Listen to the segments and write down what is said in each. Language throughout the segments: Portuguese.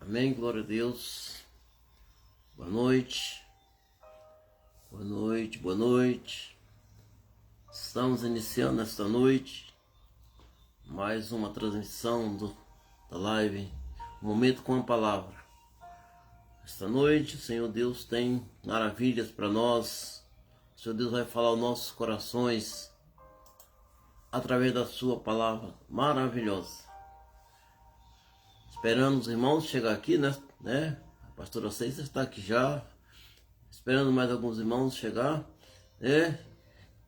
Amém, glória a Deus. Boa noite, boa noite, boa noite. Estamos iniciando esta noite mais uma transmissão da live Momento com a Palavra. Esta noite o Senhor Deus tem maravilhas para nós. O Senhor Deus vai falar aos nossos corações através da sua palavra maravilhosa. Esperando os irmãos chegar aqui, né? A pastora Ceissa está aqui já, esperando mais alguns irmãos chegar, né?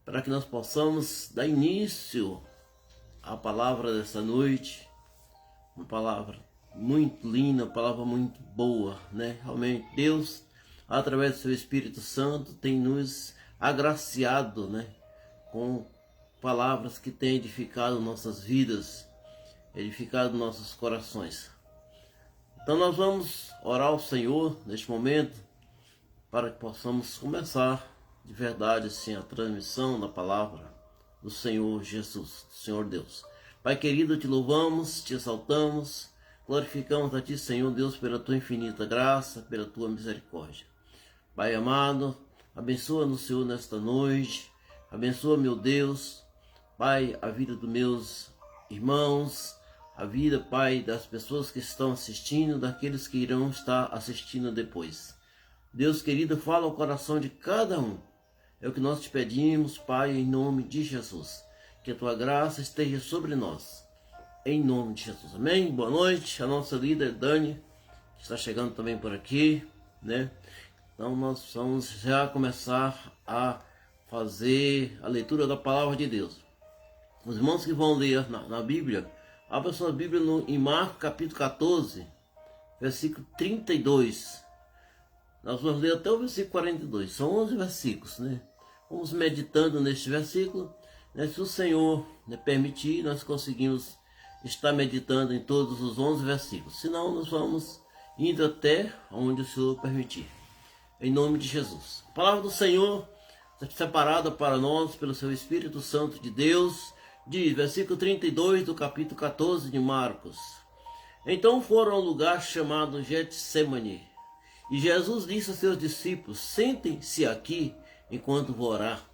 Para que nós possamos dar início à palavra dessa noite. Uma palavra muito linda, uma palavra muito boa, né? Realmente Deus, através do seu Espírito Santo, tem nos agraciado, né? Com palavras que têm edificado nossas vidas, edificado nossos corações. Então nós vamos orar ao Senhor neste momento para que possamos começar de verdade assim a transmissão da palavra do Senhor Jesus, do Senhor Deus. Pai querido, te louvamos, te exaltamos, glorificamos a ti, Senhor Deus, pela tua infinita graça, pela tua misericórdia. Pai amado, abençoa-nos, Senhor, nesta noite, abençoa, meu Deus, Pai, a vida dos meus irmãos, a vida, Pai, das pessoas que estão assistindo, daqueles que irão estar assistindo depois. Deus querido, fala ao coração de cada um. É o que nós te pedimos, Pai, em nome de Jesus. Que a tua graça esteja sobre nós. Em nome de Jesus. Amém? Boa noite. A nossa líder, Dani, que está chegando também por aqui, né? Então nós vamos já começar a fazer a leitura da palavra de Deus. Os irmãos que vão ler na Bíblia, abra sua Bíblia em Marcos capítulo 14, versículo 32. Nós vamos ler até o versículo 42. São 11 versículos, né? Vamos meditando neste versículo, né? Se o Senhor permitir, nós conseguimos estar meditando em todos os 11 versículos. Senão, nós vamos indo até onde o Senhor permitir. Em nome de Jesus. A palavra do Senhor está separada para nós pelo seu Espírito Santo de Deus. Diz, versículo 32 do capítulo 14 de Marcos. Então foram a um lugar chamado Getsemane. E Jesus disse a seus discípulos, sentem-se aqui enquanto vou orar.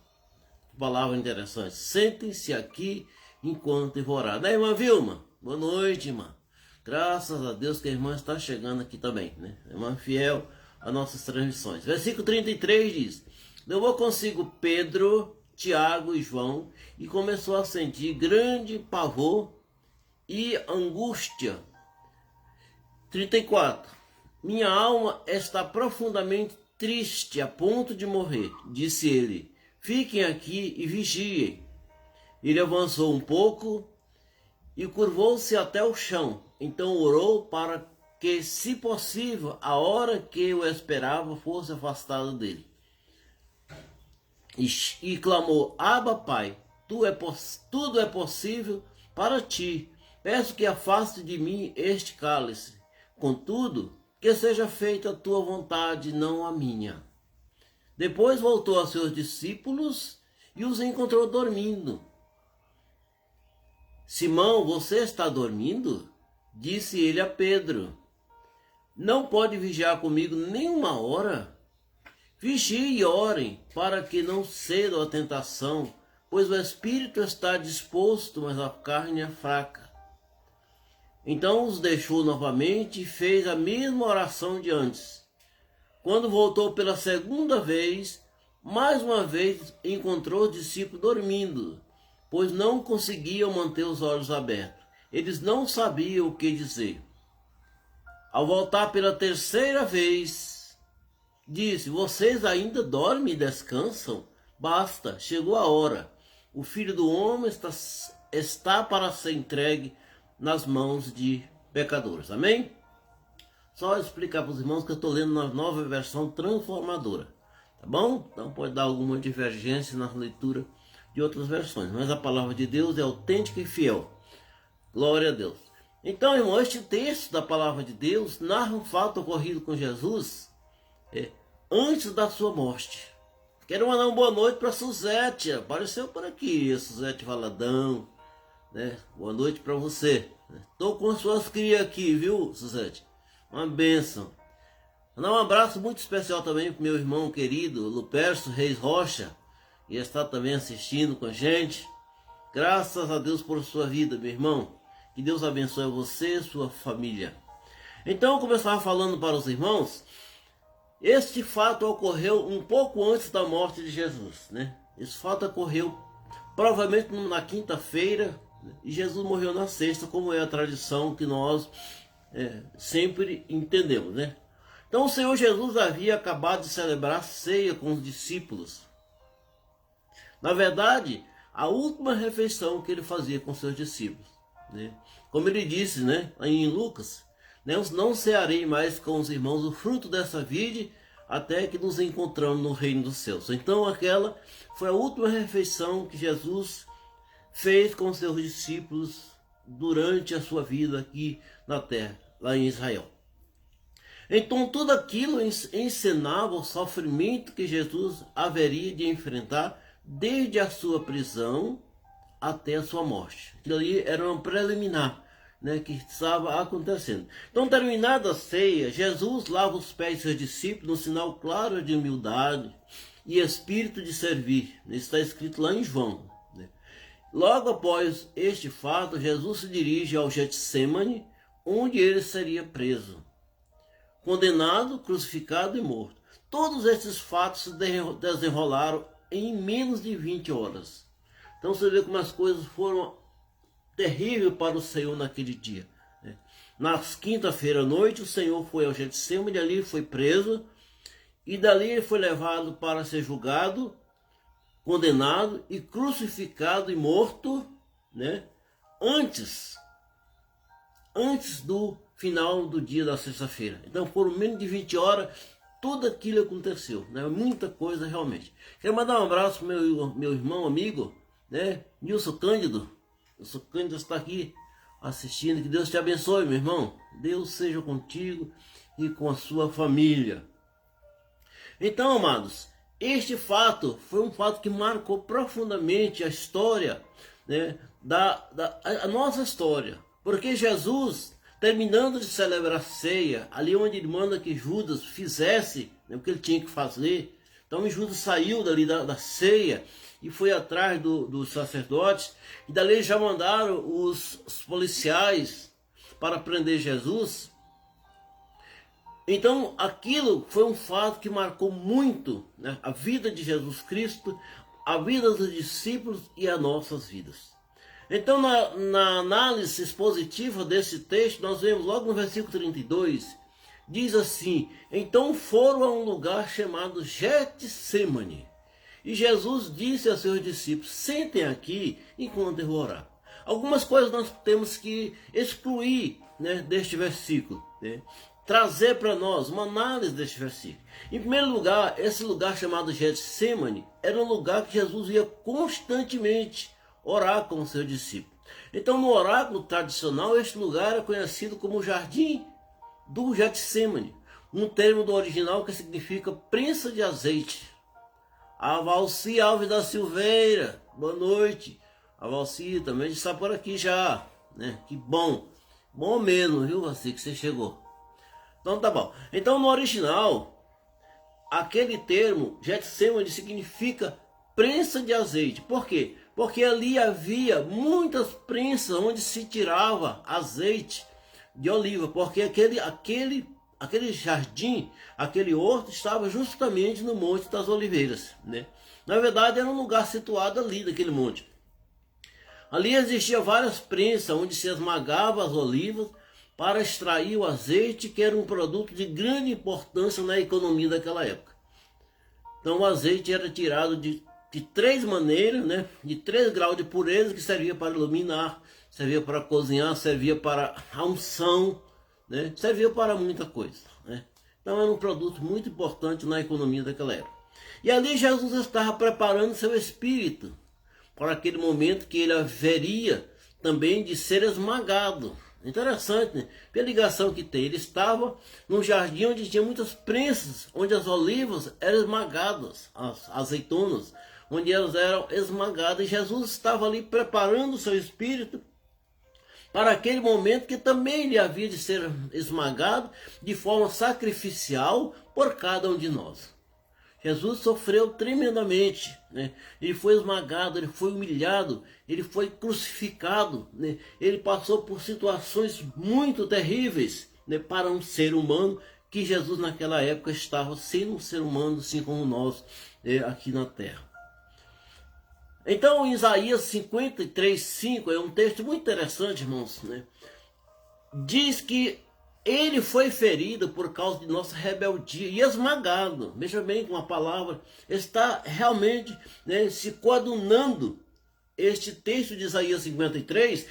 Palavra interessante, sentem-se aqui enquanto vou orar. Né, irmã Vilma? Boa noite, irmã. Graças a Deus que a irmã está chegando aqui também, né? Irmã fiel às nossas transmissões. Versículo 33 diz, levou consigo Pedro, Tiago e João, e começou a sentir grande pavor e angústia. 34. Minha alma está profundamente triste, a ponto de morrer, disse ele. Fiquem aqui e vigiem. Ele avançou um pouco e curvou-se até o chão. Então orou para que, se possível, a hora que o esperava fosse afastada dele. E clamou, Abba, Pai, tudo é possível para ti. Peço que afaste de mim este cálice. Contudo, que seja feita a tua vontade, não a minha. Depois voltou a seus discípulos e os encontrou dormindo. Simão, você está dormindo? Disse ele a Pedro. Não pode vigiar comigo nem uma hora? Vigiem e orem, para que não cedam à tentação, pois o espírito está disposto, mas a carne é fraca. Então os deixou novamente e fez a mesma oração de antes. Quando voltou pela segunda vez, mais uma vez encontrou os discípulos dormindo, pois não conseguiam manter os olhos abertos. Eles não sabiam o que dizer. Ao voltar pela terceira vez, disse, vocês ainda dormem e descansam? Basta, chegou a hora. O Filho do Homem está para ser entregue nas mãos de pecadores. Amém? Só explicar para os irmãos que eu estou lendo na nova versão transformadora. Tá bom? Então pode dar alguma divergência na leitura de outras versões. Mas a palavra de Deus é autêntica e fiel. Glória a Deus. Então, irmão, este texto da palavra de Deus narra um fato ocorrido com Jesus antes da sua morte. Quero mandar uma boa noite para a Suzete. Apareceu por aqui, a Suzete Valadão. Né? Boa noite para você. Estou com as suas crias aqui, viu, Suzete? Uma bênção. Mandar um abraço muito especial também para meu irmão querido, Lupercio Reis Rocha, que está também assistindo com a gente. Graças a Deus por sua vida, meu irmão. Que Deus abençoe você e sua família. Então, como eu estava falando para os irmãos, este fato ocorreu um pouco antes da morte de Jesus, né? Esse fato ocorreu provavelmente na quinta-feira, né? E Jesus morreu na sexta, como é a tradição que nós sempre entendemos, né? Então o Senhor Jesus havia acabado de celebrar a ceia com os discípulos. Na verdade, a última refeição que ele fazia com seus discípulos, né? Como ele disse, né, em Lucas, né, não cearei mais com os irmãos o fruto dessa vide, até que nos encontramos no reino dos céus. Então aquela foi a última refeição que Jesus fez com seus discípulos durante a sua vida aqui na terra, lá em Israel. Então tudo aquilo encenava o sofrimento que Jesus haveria de enfrentar desde a sua prisão até a sua morte. Aquilo ali era um preliminar, né, que estava acontecendo. Então, terminada a ceia, Jesus lava os pés de seus discípulos no sinal claro de humildade e espírito de servir. Isso está escrito lá em João, né? Logo após este fato, Jesus se dirige ao Getsemane, onde ele seria preso, condenado, crucificado e morto. Todos esses fatos se desenrolaram em menos de 20 horas. Então você vê como as coisas foram terríveis para o Senhor naquele dia, né? Na quinta-feira à noite, o Senhor foi ao Getsemane, ali foi preso, e dali ele foi levado para ser julgado, condenado e crucificado e morto, né? Antes do final do dia da sexta-feira. Então foram menos de 20 horas, tudo aquilo aconteceu, né? Muita coisa realmente. Quero mandar um abraço para meu irmão, amigo, né? Nilson Cândido. Nilson Cândido está aqui assistindo. Que Deus te abençoe, meu irmão. Deus seja contigo e com a sua família. Então, amados, este fato foi um fato que marcou profundamente a história, né? A nossa história. Porque Jesus, terminando de celebrar a ceia, ali onde ele manda que Judas fizesse, né, o que ele tinha que fazer. Então Judas saiu dali da ceia e foi atrás dos sacerdotes, e dali já mandaram os policiais para prender Jesus. Então aquilo foi um fato que marcou muito, né, a vida de Jesus Cristo, a vida dos discípulos e as nossas vidas. Então, na análise expositiva desse texto, nós vemos logo no versículo 32, diz assim: então foram a um lugar chamado Getsemane, e Jesus disse a seus discípulos: sentem aqui enquanto eu vou orar. Algumas coisas nós temos que excluir, né, deste versículo, né? Trazer para nós uma análise deste versículo. Em primeiro lugar, esse lugar chamado Getsemane era um lugar que Jesus ia constantemente orar com o seu discípulo. Então, no oráculo tradicional, este lugar é conhecido como o Jardim do Getsemane, um termo do original que significa prensa de azeite. A Valci Alves da Silveira, boa noite. A Valci também está por aqui já, né? Que bom, bom mesmo, viu, Valci, que você chegou. Então tá bom. Então, no original, aquele termo Getsemane significa prensa de azeite. Por quê? Porque ali havia muitas prensas onde se tirava azeite de oliva, porque aquele jardim, aquele horto estava justamente no Monte das Oliveiras, né? Na verdade era um lugar situado ali naquele monte. Ali existiam várias prensas onde se esmagava as olivas para extrair o azeite, que era um produto de grande importância na economia daquela época. Então o azeite era tirado de 3 maneiras, né? De 3 graus de pureza, que servia para iluminar, servia para cozinhar, servia para a unção, né? Servia para muita coisa, né? Então era um produto muito importante na economia daquela época. E ali Jesus estava preparando seu espírito para aquele momento que ele haveria também de ser esmagado. Interessante, né? Pela ligação que tem. Ele estava num jardim onde tinha muitas prensas, onde as olivas eram esmagadas, as azeitonas, onde elas eram esmagadas, e Jesus estava ali preparando o seu espírito para aquele momento que também ele havia de ser esmagado de forma sacrificial por cada um de nós. Jesus sofreu tremendamente, né? Ele foi esmagado, ele foi humilhado, ele foi crucificado, né? Ele passou por situações muito terríveis, né, para um ser humano, que Jesus naquela época estava sendo um ser humano, assim como nós, aqui na terra. Então, em Isaías 53:5 é um texto muito interessante, irmãos, né? Diz que ele foi ferido por causa de nossa rebeldia e esmagado. Veja bem como a palavra está realmente, né, se coadunando este texto de Isaías 53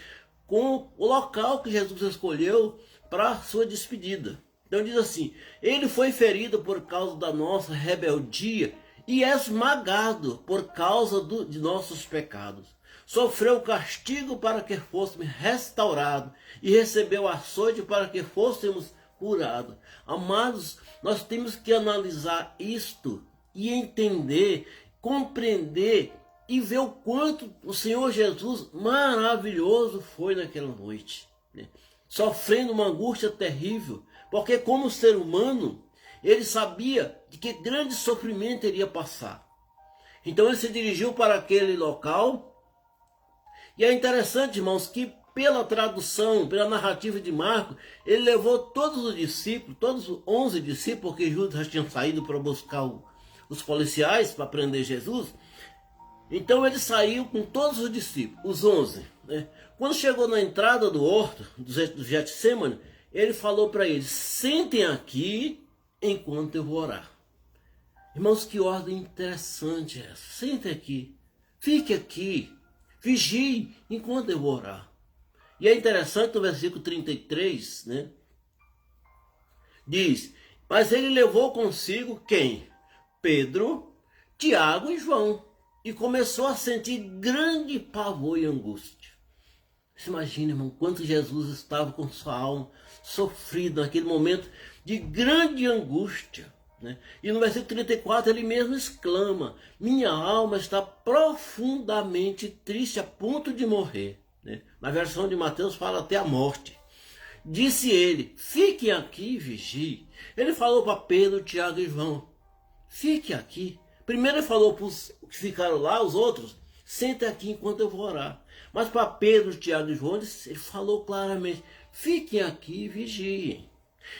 com o local que Jesus escolheu para a sua despedida. Então diz assim: ele foi ferido por causa da nossa rebeldia e esmagado por causa de nossos pecados. Sofreu castigo para que fôssemos restaurados e recebeu açoite para que fôssemos curados. Amados, nós temos que analisar isto e entender, compreender e ver o quanto o Senhor Jesus maravilhoso foi naquela noite, né? Sofrendo uma angústia terrível, porque como ser humano, ele sabia de que grande sofrimento iria passar. Então ele se dirigiu para aquele local. E é interessante, irmãos, que pela tradução, pela narrativa de Marcos, ele levou todos os discípulos, todos os 11 discípulos, porque Judas já tinha saído para buscar os policiais para prender Jesus. Então ele saiu com todos os discípulos, os 11. Né? Quando chegou na entrada do horto, do Getsêmani, ele falou para eles: sentem aqui enquanto eu vou orar. Irmãos, que ordem interessante é essa. Sentem aqui, fique aqui, vigie enquanto eu vou orar. E é interessante no versículo 33, né? Diz: mas ele levou consigo quem? Pedro, Tiago e João. E começou a sentir grande pavor e angústia. Você imagina, irmão, quanto Jesus estava com sua alma sofrida naquele momento de grande angústia, né? E no versículo 34 ele mesmo exclama: minha alma está profundamente triste a ponto de morrer, né? Na versão de Mateus fala até a morte. Disse ele: fiquem aqui e vigiem. Ele falou para Pedro, Tiago e João: fique aqui. Primeiro ele falou para os que ficaram lá, os outros: senta aqui enquanto eu vou orar. Mas para Pedro, Tiago e João, ele falou claramente: fiquem aqui e vigiem.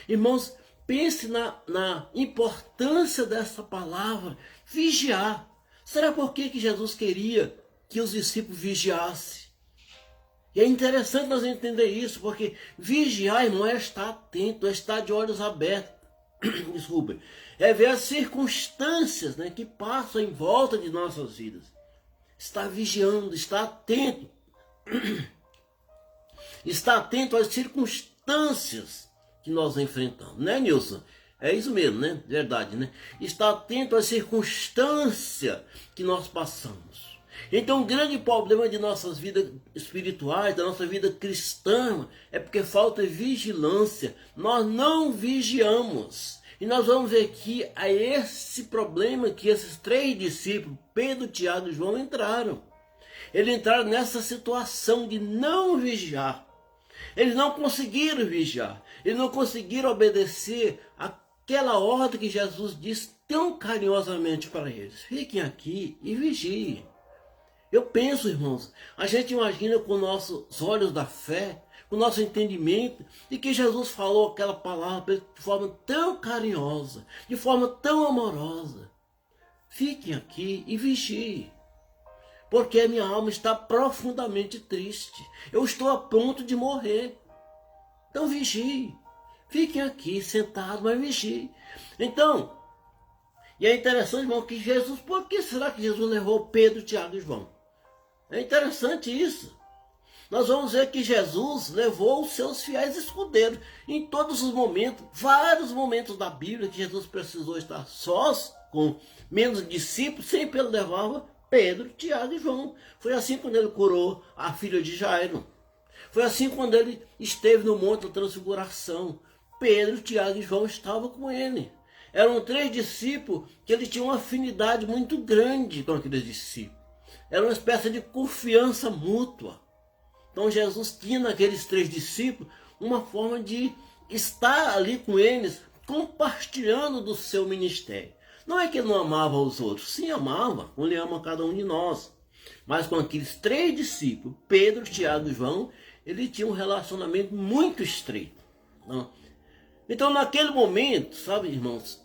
Irmãos, pense na importância dessa palavra, vigiar. Será por que Jesus queria que os discípulos vigiassem? E é interessante nós entender isso, porque vigiar, irmão, é estar atento, é estar de olhos abertos. Desculpe. É ver as circunstâncias, né, que passam em volta de nossas vidas. Estar vigiando, estar atento. Estar atento às circunstâncias que nós enfrentamos, né, Nilson? É isso mesmo, né? Verdade, né? Estar atento às circunstâncias que nós passamos. Então, o grande problema de nossas vidas espirituais, da nossa vida cristã, é porque falta vigilância. Nós não vigiamos. E nós vamos ver que a esse problema que esses 3 discípulos, Pedro, Tiago e João, entraram. Eles entraram nessa situação de não vigiar. Eles não conseguiram vigiar. Eles não conseguiram obedecer aquela ordem que Jesus disse tão carinhosamente para eles: fiquem aqui e vigiem. Eu penso, irmãos, a gente imagina com nossos olhos da fé, com o nosso entendimento, de que Jesus falou aquela palavra de forma tão carinhosa, de forma tão amorosa: fiquem aqui e vigiem, porque a minha alma está profundamente triste. Eu estou a ponto de morrer. Então vigiem. Fiquem aqui sentados, mas vigiem. Então, e é interessante, irmão, que Jesus... Por que será que Jesus levou Pedro, Tiago e João? É interessante isso. Nós vamos ver que Jesus levou os seus fiéis escudeiros em todos os momentos, vários momentos da Bíblia que Jesus precisou estar sós, com menos discípulos, sempre ele levava Pedro, Tiago e João. Foi assim quando ele curou a filha de Jairo. Foi assim quando ele esteve no Monte da Transfiguração. Pedro, Tiago e João estavam com ele. Eram 3 discípulos que ele tinha uma afinidade muito grande com aqueles discípulos. Era uma espécie de confiança mútua. Então Jesus tinha naqueles 3 discípulos uma forma de estar ali com eles, compartilhando do seu ministério. Não é que ele não amava os outros, sim amava, como ele ama cada um de nós. Mas com aqueles 3 discípulos, Pedro, Tiago e João, ele tinha um relacionamento muito estreito. Não? Então naquele momento, sabe, irmãos,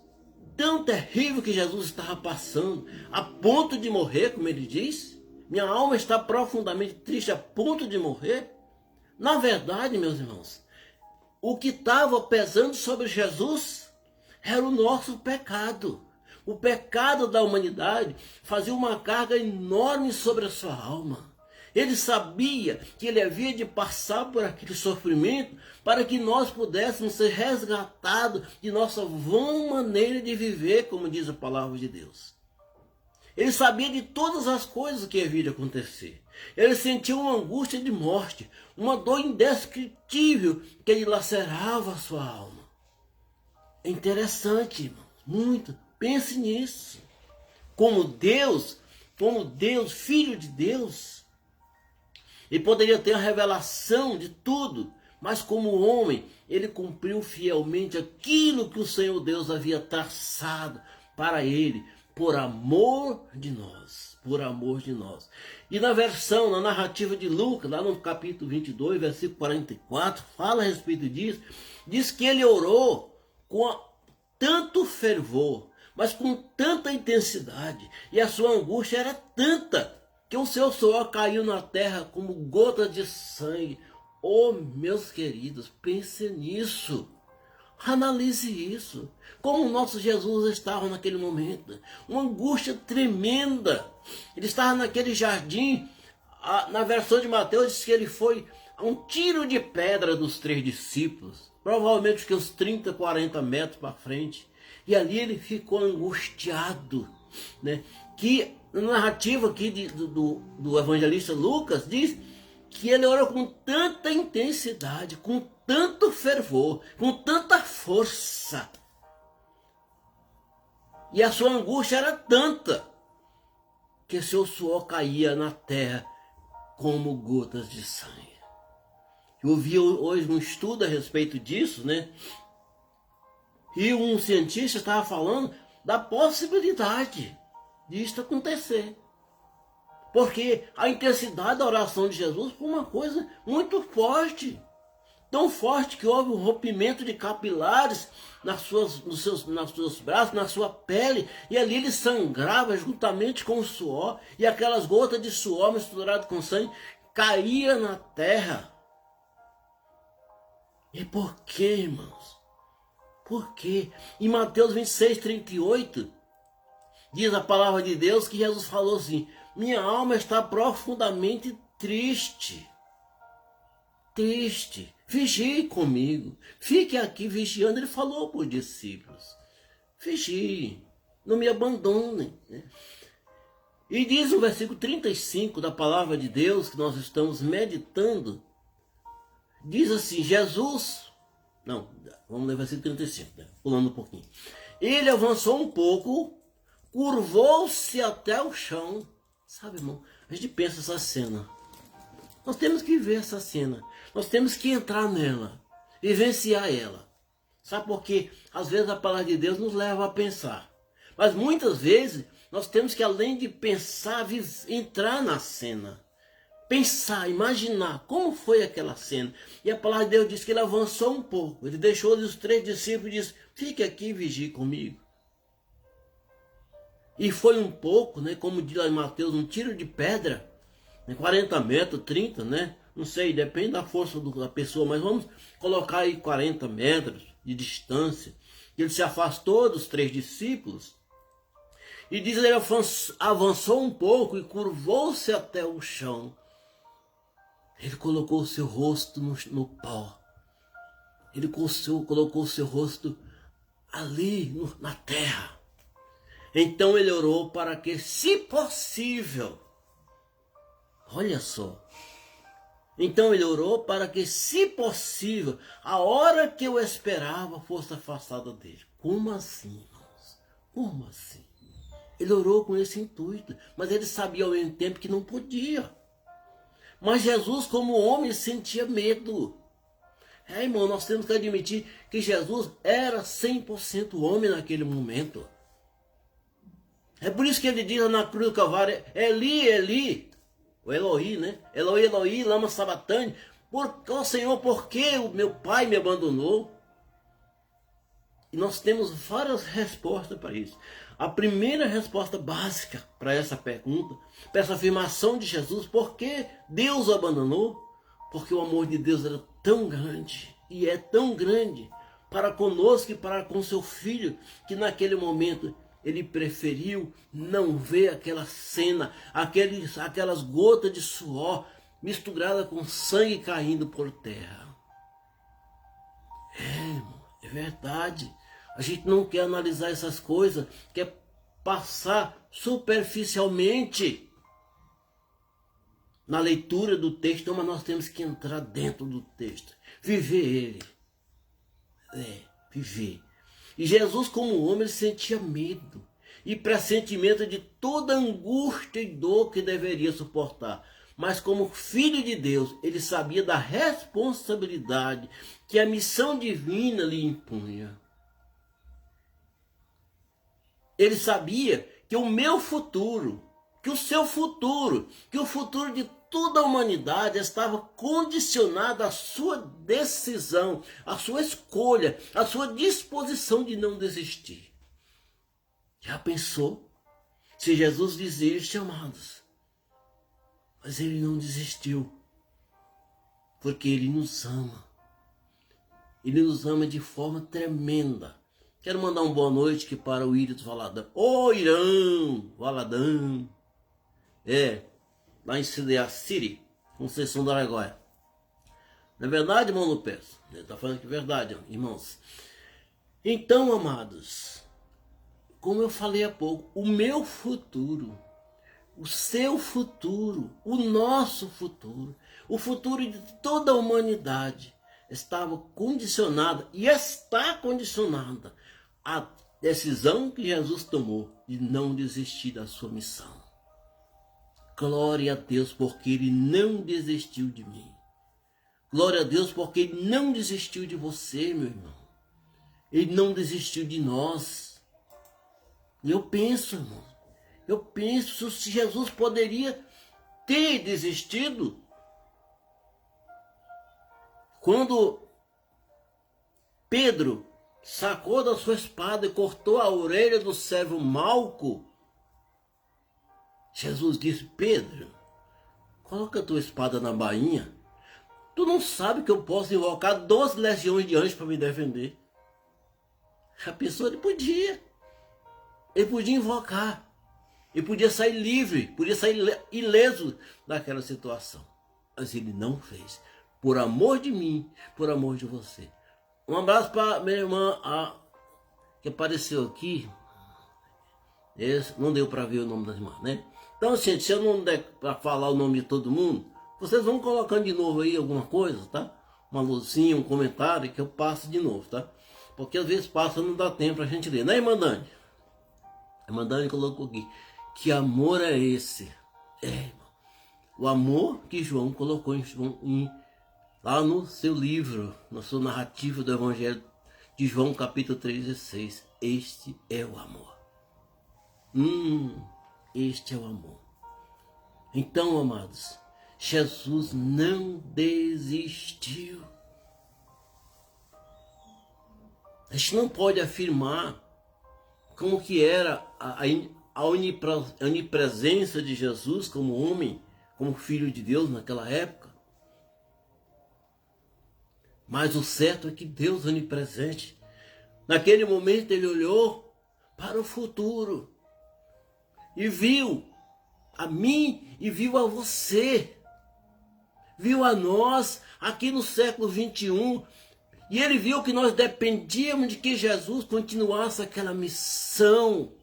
tão terrível que Jesus estava passando, a ponto de morrer, como ele diz, minha alma está profundamente triste a ponto de morrer. Na verdade, meus irmãos, o que estava pesando sobre Jesus era o nosso pecado. O pecado da humanidade fazia uma carga enorme sobre a sua alma. Ele sabia que ele havia de passar por aquele sofrimento para que nós pudéssemos ser resgatados de nossa vã maneira de viver, como diz a palavra de Deus. Ele sabia de todas as coisas que haviam de acontecer. Ele sentia uma angústia de morte, uma dor indescritível que lhe lacerava a sua alma. É interessante, irmão, muito. Pense nisso. Como Deus, Filho de Deus, ele poderia ter a revelação de tudo, mas como homem, ele cumpriu fielmente aquilo que o Senhor Deus havia traçado para ele, por amor de nós, por amor de nós. E na narrativa de Lucas, lá no capítulo 22, versículo 44, fala a respeito disso, diz que ele orou com tanto fervor, mas com tanta intensidade, e a sua angústia era tanta, que o seu suor caiu na terra como gotas de sangue. Oh, meus queridos, pense nisso. Analise isso. Como o nosso Jesus estava naquele momento. Uma angústia tremenda. Ele estava naquele jardim. Na versão de Mateus diz que ele foi a um tiro de pedra dos 3 discípulos. Provavelmente que uns 30, 40 metros para frente. E ali ele ficou angustiado, né? Que na narrativa aqui do evangelista Lucas diz que ele orou com tanta intensidade, com tanto fervor, com tanta força. E a sua angústia era tanta que seu suor caía na terra como gotas de sangue. Eu vi hoje um estudo a respeito disso, né? E um cientista estava falando da possibilidade disso acontecer. Porque a intensidade da oração de Jesus foi uma coisa muito forte. Tão forte que houve um rompimento de capilares nos seus braços, na sua pele. E ali ele sangrava juntamente com o suor. E aquelas gotas de suor misturadas com sangue caíam na terra. E por quê, irmãos? Por quê? Em Mateus 26, 38, diz a palavra de Deus que Jesus falou assim: minha alma está profundamente triste. Triste. Vigie comigo. Fique aqui vigiando. Ele falou para os discípulos: vigie. Não me abandonem. E diz o versículo 35 da palavra de Deus que nós estamos meditando. Diz assim, vamos ler o versículo 35, né? Pulando um pouquinho. Ele avançou um pouco, curvou-se até o chão. Sabe, irmão, a gente pensa essa cena. Nós temos que ver essa cena. Nós temos que entrar nela, vivenciar ela. Sabe por quê? Às vezes a palavra de Deus nos leva a pensar. Mas muitas vezes nós temos que, além de pensar, entrar na cena. Pensar, imaginar como foi aquela cena. E a palavra de Deus diz que ele avançou um pouco. Ele deixou os 3 discípulos e disse: fique aqui e vigie comigo. E foi um pouco, né, como diz lá em Mateus, um tiro de pedra. 40 metros, 30, né? Não sei, depende da força da pessoa, mas vamos colocar aí 40 metros de distância. Ele se afastou dos 3 discípulos. E diz que ele avançou um pouco e curvou-se até o chão. Ele colocou o seu rosto no pó. Ele colocou o seu rosto ali na terra. Então ele orou para que, se possível, olha só. Então ele orou para que, se possível, a hora que eu esperava fosse afastada dele. Como assim, irmãos? Como assim? Ele orou com esse intuito, mas ele sabia ao mesmo tempo que não podia. Mas Jesus, como homem, sentia medo. Irmão, nós temos que admitir que Jesus era 100% homem naquele momento. É por isso que ele diz na cruz do Calvário, Eli, Eli, o Eloí, né? Eloi, Eloi, lama sabatane. Ó Senhor, por que o meu pai me abandonou? E nós temos várias respostas para isso. A primeira resposta básica para essa pergunta, para essa afirmação de Jesus, por que Deus o abandonou? Porque o amor de Deus era tão grande, e é tão grande, para conosco e para com seu filho, que naquele momento ele preferiu não ver aquela cena, aquelas gotas de suor misturada com sangue caindo por terra. Irmão, é verdade. A gente não quer analisar essas coisas, quer passar superficialmente na leitura do texto, mas nós temos que entrar dentro do texto, viver ele. Viver. E Jesus, como homem, ele sentia medo e pressentimento de toda angústia e dor que deveria suportar. Mas como filho de Deus, ele sabia da responsabilidade que a missão divina lhe impunha. Ele sabia que o meu futuro, que o seu futuro, que o futuro de toda a humanidade estava condicionado à sua decisão, à sua escolha, à sua disposição de não desistir. Já pensou? Se Jesus desiste, amados. Mas ele não desistiu, porque ele nos ama. Ele nos ama de forma tremenda. Quero mandar uma boa noite aqui para o Íris Valadão. Ô Irã, Valadão. Lá em CDA City, Conceição do Araguaia. Não é verdade, irmão Lopes? Ele está falando que é verdade, irmãos. Então, amados, como eu falei há pouco, o meu futuro, o seu futuro, o nosso futuro, o futuro de toda a humanidade estava condicionada e está condicionada à decisão que Jesus tomou de não desistir da sua missão. Glória a Deus, porque ele não desistiu de mim. Glória a Deus, porque ele não desistiu de você, meu irmão. Ele não desistiu de nós. E eu penso, irmão, se Jesus poderia ter desistido quando Pedro sacou da sua espada e cortou a orelha do servo Malco. Jesus disse: Pedro, coloca a tua espada na bainha. Tu não sabe que eu posso invocar 12 legiões de anjos para me defender. A pessoa ele podia invocar. Ele podia sair livre, podia sair ileso daquela situação. Mas ele não fez. Por amor de mim, por amor de você. Um abraço para minha irmã que apareceu aqui. Não deu para ver o nome da irmã, né? Então, gente, se eu não der para falar o nome de todo mundo, vocês vão colocando de novo aí alguma coisa, tá? Uma luzinha, um comentário que eu passo de novo, tá? Porque às vezes passa e não dá tempo pra gente ler, né, irmã Dani? A irmã Dani colocou aqui: que amor é esse? Irmão, o amor que João colocou lá no seu livro, na sua narrativa do Evangelho de João, capítulo 3,16. Este é o amor. Este é o amor. Então, amados, Jesus não desistiu. A gente não pode afirmar como que era a onipresença de Jesus como homem, como filho de Deus naquela época. Mas o certo é que Deus onipresente, naquele momento ele olhou para o futuro e viu a mim e viu a você, viu a nós aqui no século 21, e ele viu que nós dependíamos de que Jesus continuasse aquela missão,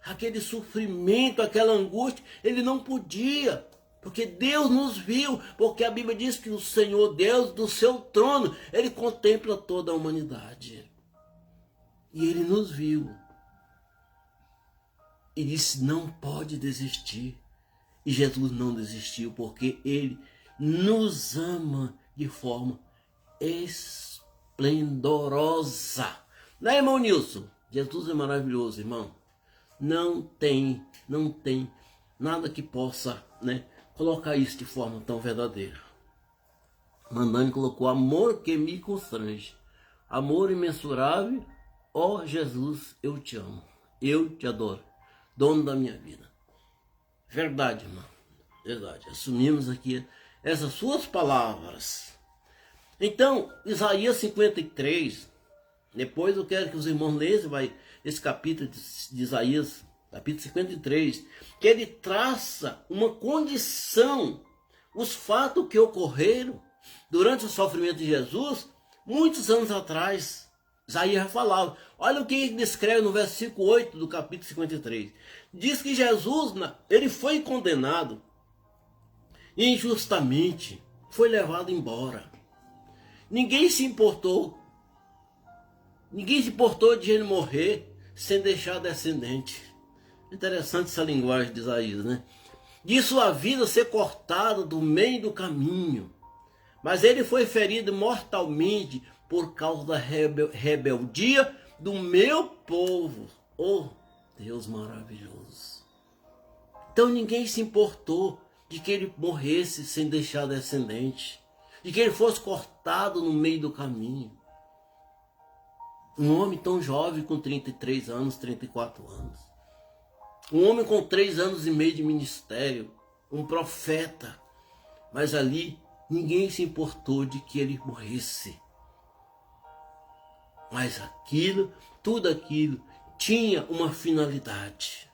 aquele sofrimento, aquela angústia. Ele não podia, porque Deus nos viu, porque a Bíblia diz que o Senhor Deus, do seu trono, ele contempla toda a humanidade. E ele nos viu. E disse: não pode desistir. E Jesus não desistiu, porque ele nos ama de forma esplendorosa. Né, irmão Nilson? Jesus é maravilhoso, irmão. Não tem nada que possa, né, colocar isso de forma tão verdadeira. Mandando colocou amor que me constrange. Amor imensurável, ó Jesus, eu te amo. Eu te adoro. Dono da minha vida. Verdade, irmão. Verdade. Assumimos aqui essas suas palavras. Então, Isaías 53. Depois eu quero que os irmãos leiam esse capítulo de Isaías, capítulo 53, que ele traça uma condição, os fatos que ocorreram durante o sofrimento de Jesus, muitos anos atrás. Isaías já falava. Olha o que ele descreve no versículo 8 do capítulo 53. Diz que Jesus, ele foi condenado injustamente, foi levado embora. Ninguém se importou de ele morrer sem deixar descendente. Interessante essa linguagem de Isaías, né? De sua vida ser cortada do meio do caminho. Mas ele foi ferido mortalmente por causa da rebeldia do meu povo. Oh, Deus maravilhoso. Então ninguém se importou de que ele morresse sem deixar descendente. De que ele fosse cortado no meio do caminho. Um homem tão jovem, com 33 anos, 34 anos. Um homem com 3 anos e meio de ministério. Um profeta. Mas ali, ninguém se importou de que ele morresse. Mas tudo aquilo tinha uma finalidade.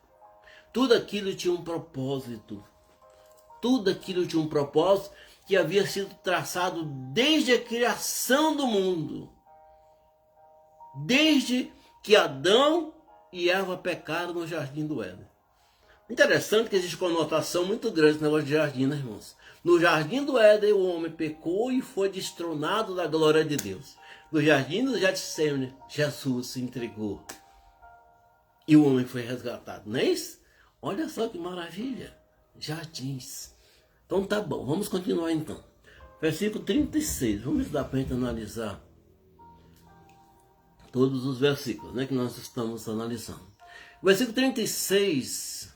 Tudo aquilo tinha um propósito. Tudo aquilo tinha um propósito que havia sido traçado desde a criação do mundo. Desde que Adão e Eva pecaram no jardim do Éden. Interessante que existe conotação muito grande no negócio de jardim, né, irmãos? No jardim do Éden o homem pecou e foi destronado da glória de Deus. No jardim do Getsemane, Jesus se entregou. E o homem foi resgatado, não é isso? Olha só que maravilha. Jardins. Então tá bom, vamos continuar então. Versículo 36, vamos dar para a gente analisar todos os versículos, né, que nós estamos analisando. Versículo 36,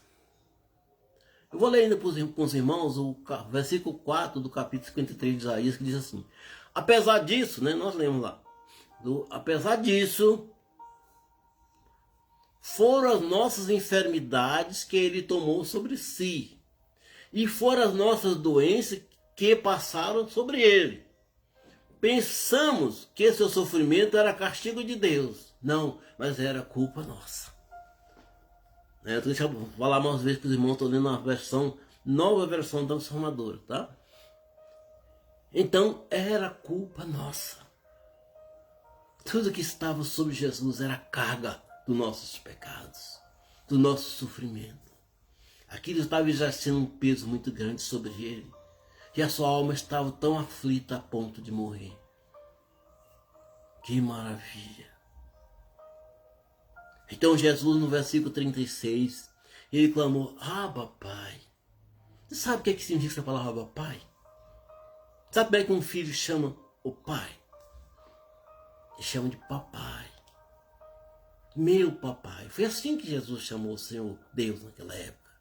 eu vou ler ainda com os irmãos o versículo 4 do capítulo 53 de Isaías, que diz assim: apesar disso, né, nós lemos lá, apesar disso, foram as nossas enfermidades que ele tomou sobre si, e foram as nossas doenças que passaram sobre ele. Pensamos que seu sofrimento era castigo de Deus. Não, mas era culpa nossa. Deixa eu falar mais vezes para os irmãos, estou lendo uma nova versão transformadora, tá? Então, era culpa nossa. Tudo que estava sobre Jesus era carga dos nossos pecados, do nosso sofrimento. Aquilo estava exercendo um peso muito grande sobre ele. E a sua alma estava tão aflita a ponto de morrer. Que maravilha! Então Jesus, no versículo 36, ele clamou: Abba, Pai. Você sabe o que significa a palavra Abba, Pai? Sabe como é que um filho chama o pai? Ele chama de papai. Meu papai. Foi assim que Jesus chamou o Senhor Deus naquela época.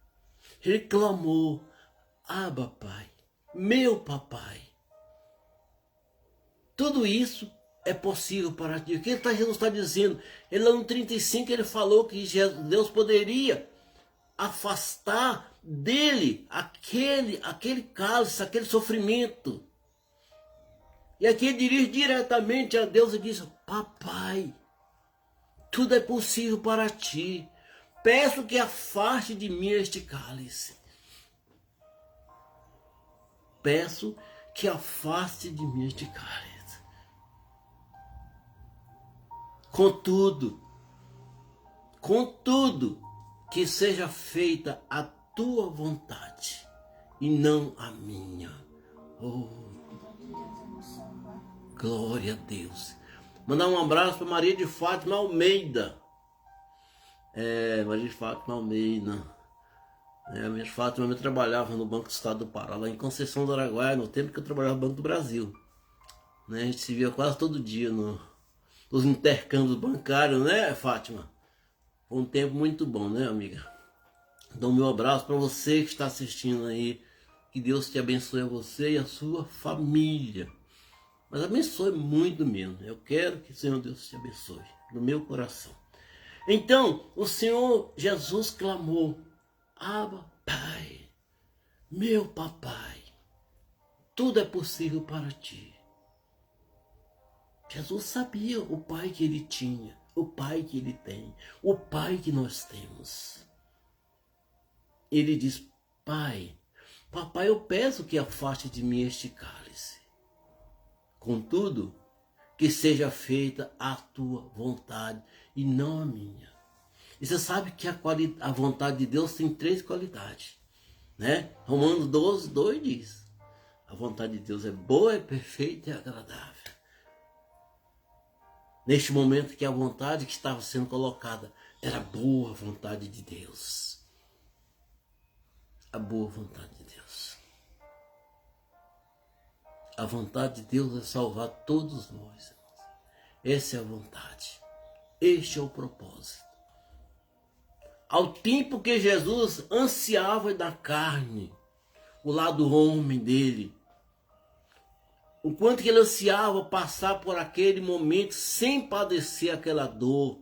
Ele clamou: Abba, Pai. Meu papai. Tudo isso é possível para ti. O que Jesus está dizendo? Ele lá no 35 ele falou que Deus poderia afastar dele aquele cálice, aquele sofrimento. E aqui ele dirige diretamente a Deus e diz: papai, tudo é possível para ti. Peço que afaste de mim este cálice. Peço que afaste de mim este cálice. Contudo, que seja feita a tua vontade e não a minha. Oh, glória a Deus. Mandar um abraço para Maria de Fátima Almeida. Maria de Fátima Almeida. A minha Fátima eu trabalhava no Banco do Estado do Pará, lá em Conceição do Araguaia, no tempo que eu trabalhava no Banco do Brasil. Né? A gente se via quase todo dia nos intercâmbios bancários, né, Fátima? Foi um tempo muito bom, né, amiga? Então, meu abraço para você que está assistindo aí. Que Deus te abençoe a você e a sua família. Mas abençoe muito mesmo. Eu quero que o Senhor Deus te abençoe, no meu coração. Então, o Senhor Jesus clamou: Abba, Pai, meu papai, tudo é possível para ti. Jesus sabia o pai que ele tinha, o pai que ele tem, o pai que nós temos. Ele diz: Pai, papai, eu peço que afaste de mim este cálice. Contudo, que seja feita a tua vontade e não a minha. E você sabe que a vontade de Deus tem 3 qualidades, né? Romanos 12, 2 diz: a vontade de Deus é boa, é perfeita e agradável. Neste momento que a vontade que estava sendo colocada era a boa vontade de Deus. A boa vontade de Deus. A vontade de Deus é salvar todos nós, irmãos. Essa é a vontade. Este é o propósito. Ao tempo que Jesus ansiava da carne, o lado homem dele, o quanto que ele ansiava passar por aquele momento sem padecer aquela dor,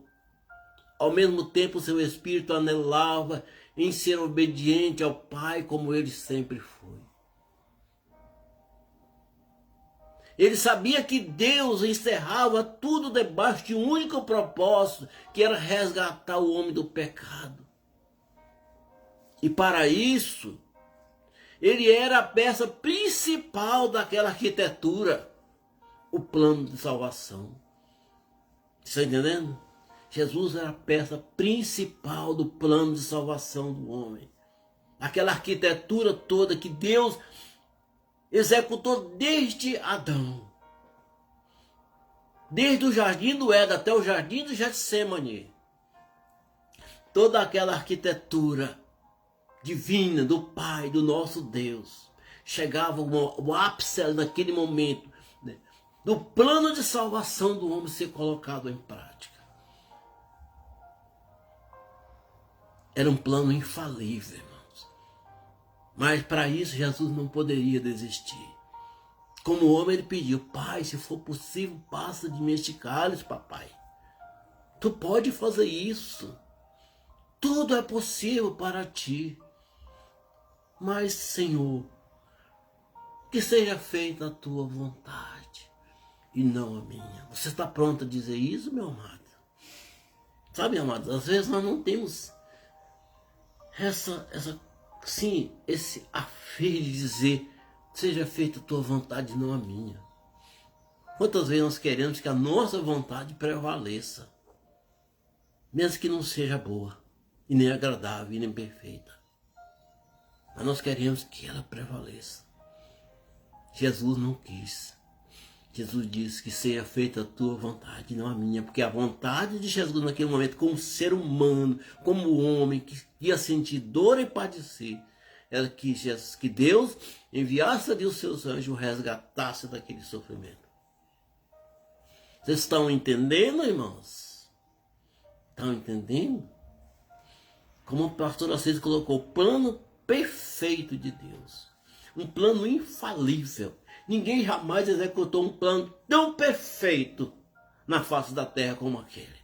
ao mesmo tempo seu espírito anelava em ser obediente ao Pai como ele sempre foi. Ele sabia que Deus encerrava tudo debaixo de um único propósito, que era resgatar o homem do pecado. E para isso, ele era a peça principal daquela arquitetura, o plano de salvação. Está entendendo? Jesus era a peça principal do plano de salvação do homem. Aquela arquitetura toda que Deus executou desde Adão. Desde o jardim do Éden até o jardim do Getsemane. Toda aquela arquitetura divina do Pai, do nosso Deus, chegava o ápice naquele momento, né, do plano de salvação do homem ser colocado em prática. Era um plano infalível, irmãos. Mas para isso Jesus não poderia desistir. Como homem ele pediu: Pai, se for possível, passa de mim este cálice, papai. Tu pode fazer isso. Tudo é possível para ti. Mas, Senhor, que seja feita a tua vontade e não a minha. Você está pronto a dizer isso, meu amado? Sabe, amados, às vezes nós não temos esse afeto de dizer: seja feita a tua vontade e não a minha. Quantas vezes nós queremos que a nossa vontade prevaleça, mesmo que não seja boa, e nem agradável, e nem perfeita. Mas nós queremos que ela prevaleça. Jesus não quis. Jesus disse que seja feita a tua vontade e não a minha. Porque a vontade de Jesus naquele momento, como ser humano, como homem, que ia sentir dor e padecer, era que Deus enviasse ali os seus anjos e o resgatasse daquele sofrimento. Vocês estão entendendo, irmãos? Estão entendendo? Como o pastor Assis colocou, o plano perfeito de Deus. Um plano infalível. Ninguém jamais executou um plano tão perfeito na face da terra como aquele.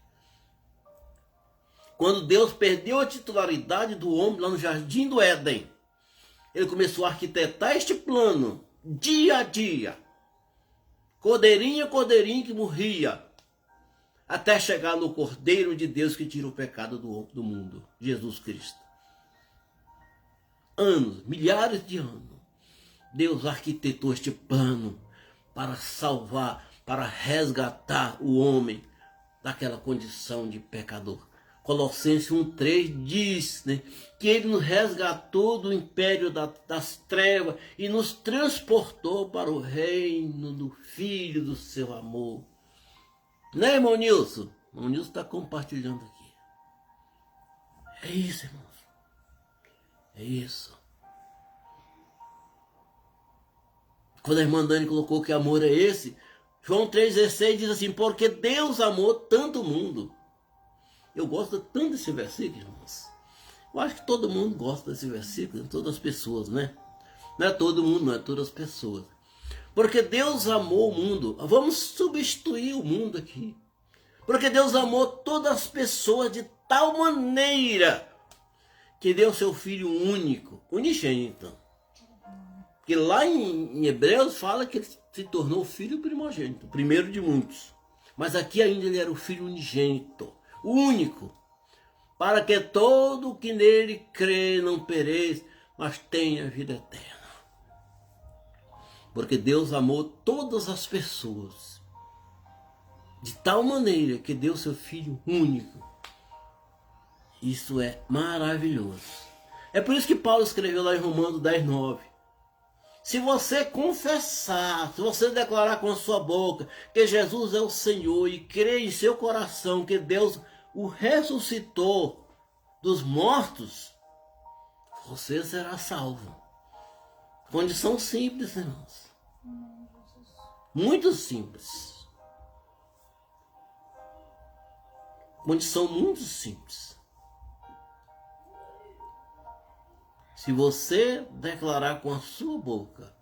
Quando Deus perdeu a titularidade do homem lá no jardim do Éden, ele começou a arquitetar este plano dia a dia. Cordeirinho a cordeirinho que morria, até chegar no Cordeiro de Deus que tira o pecado do mundo, Jesus Cristo. Anos, milhares de anos, Deus arquitetou este plano para salvar, para resgatar o homem daquela condição de pecador. Colossenses 1,3 diz, né, que ele nos resgatou do império das trevas e nos transportou para o reino do Filho do seu amor. Né, irmão Nilson? O irmão Nilson está compartilhando aqui. É isso, irmãos. É isso. Quando a irmã Dani colocou que amor é esse, João 3,16 diz assim, porque Deus amou tanto o mundo. Eu gosto tanto desse versículo, irmãos. Eu acho que todo mundo gosta desse versículo, todas as pessoas, né? Não é todo mundo, não é todas as pessoas. Porque Deus amou o mundo. Vamos substituir o mundo aqui. Porque Deus amou todas as pessoas de tal maneira que deu seu Filho único, unigênito. Porque lá em Hebreus fala que ele se tornou o filho primogênito, o primeiro de muitos. Mas aqui ainda ele era o filho unigênito, o único. Para que todo que nele crê não pereça, mas tenha vida eterna. Porque Deus amou todas as pessoas de tal maneira que deu seu Filho único. Isso é maravilhoso. É por isso que Paulo escreveu lá em Romanos 10:9. Se você confessar, se você declarar com a sua boca que Jesus é o Senhor e crer em seu coração que Deus o ressuscitou dos mortos, você será salvo. Condição simples, irmãos. Muito simples. Condição muito simples. Se você declarar com a sua boca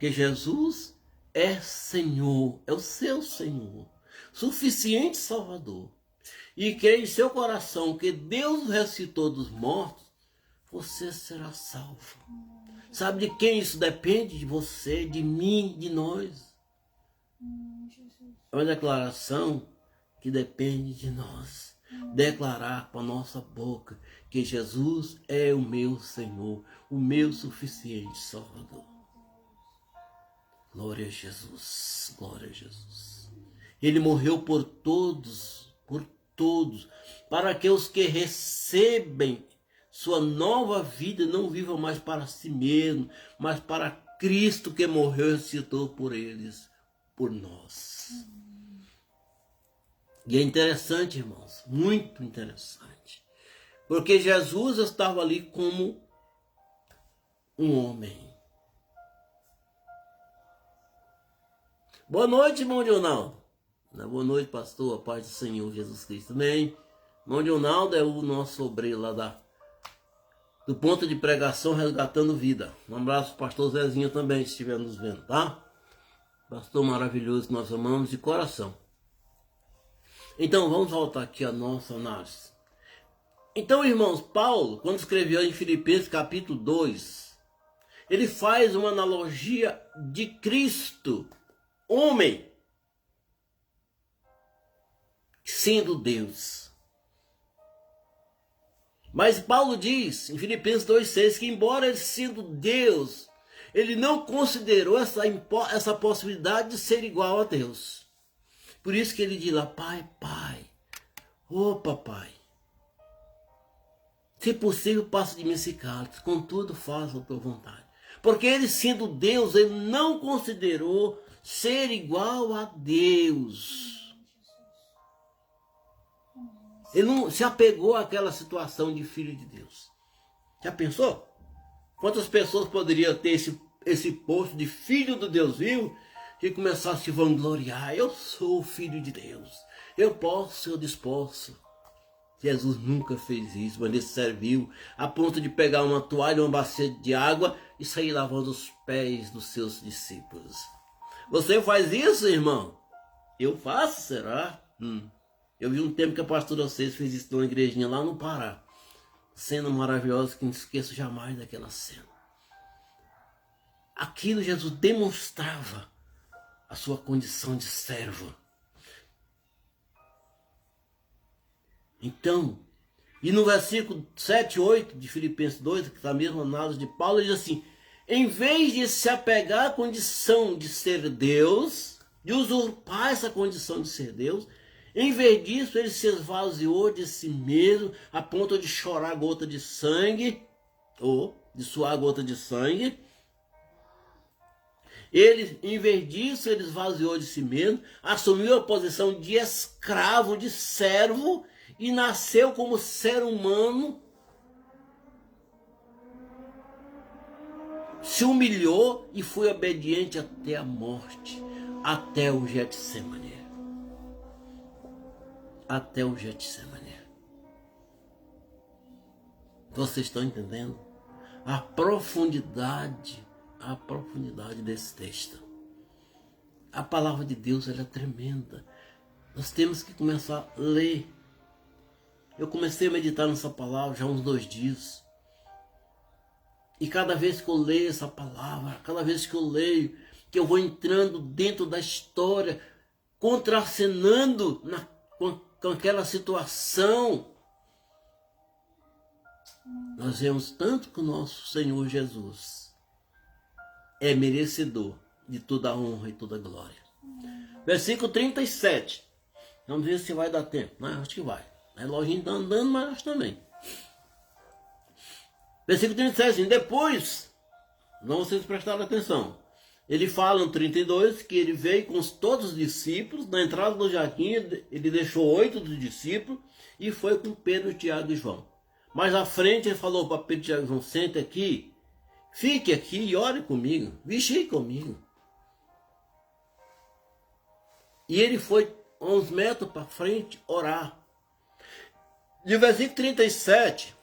que Jesus é Senhor, é o seu Senhor, suficiente Salvador, e crer em seu coração que Deus ressuscitou dos mortos, você será salvo. Sabe de quem isso depende? De você, de mim, de nós. É uma declaração que depende de nós. Declarar com a nossa boca que Jesus é o meu Senhor, o meu suficiente Salvador. Glória a Jesus, glória a Jesus. Ele morreu por todos, para que os que recebem sua nova vida não vivam mais para si mesmo, mas para Cristo que morreu e ressuscitou por eles, por nós. E é interessante, irmãos, muito interessante, porque Jesus estava ali como um homem. Boa noite, irmão Leonardo. Boa noite, pastor, a paz do Senhor Jesus Cristo. Amém. Irmão Leonardo é o nosso obreiro lá do ponto de pregação Resgatando Vida. Um abraço para o pastor Zezinho também, se estiver nos vendo, tá? Pastor maravilhoso que nós amamos de coração. Então, vamos voltar aqui à nossa análise. Então, irmãos, Paulo, quando escreveu em Filipenses capítulo 2, ele faz uma analogia de Cristo, homem, sendo Deus. Mas Paulo diz em Filipenses 2,6 que embora ele sendo Deus, ele não considerou essa possibilidade de ser igual a Deus. Por isso que ele diz lá, Pai, papai, se possível passa de mim esse cálice, contudo faça a tua vontade. Porque ele sendo Deus, ele não considerou ser igual a Deus. Ele não se apegou àquela situação de filho de Deus. Já pensou? Quantas pessoas poderiam ter esse posto de filho do Deus vivo e começar a se vangloriar? Eu sou filho de Deus. Eu posso, eu disposto. Jesus nunca fez isso, mas ele serviu a ponto de pegar uma toalha, uma bacia de água e sair lavando os pés dos seus discípulos. Você faz isso, irmão? Eu faço, será? Eu vi um tempo que a pastora Cês fez isso numa igrejinha lá no Pará. Cena maravilhosa que não esqueço jamais daquela cena. Aquilo Jesus demonstrava a sua condição de servo. Então, e no versículo 7 e 8 de Filipenses 2, que está a mesma análise de Paulo, ele diz assim, em vez de se apegar à condição de ser Deus, de usurpar essa condição de ser Deus, em vez disso, ele se esvaziou de si mesmo, a ponto de chorar gota de sangue, ou de suar gota de sangue. Ele, em vez disso, ele esvaziou de si mesmo, assumiu a posição de escravo, de servo, e nasceu como ser humano. se humilhou e foi obediente até a morte, até o Getsemane. Até o Getsemane. Vocês estão entendendo? A profundidade desse texto. A palavra de Deus, ela é tremenda. Nós temos que começar a ler. Eu comecei a meditar nessa palavra já há uns 2 dias. E cada vez que eu leio essa palavra, cada vez que eu leio, que eu vou entrando dentro da história, contracenando com aquela situação, nós vemos tanto que o nosso Senhor Jesus é merecedor de toda a honra e toda a glória. Versículo 37. Vamos ver se vai dar tempo. Não, acho que vai. O reloginho está andando, mas acho também. Versículo 37. Assim, depois, não vocês prestaram atenção. Ele fala no 32 que ele veio com todos os discípulos. Na entrada do jardim, ele deixou 8 dos discípulos e foi com Pedro, Tiago e João. Mais à frente, ele falou para Pedro, Tiago e João: sente aqui, fique aqui e ore comigo, vigie comigo. E ele foi uns metros para frente orar. E o versículo 37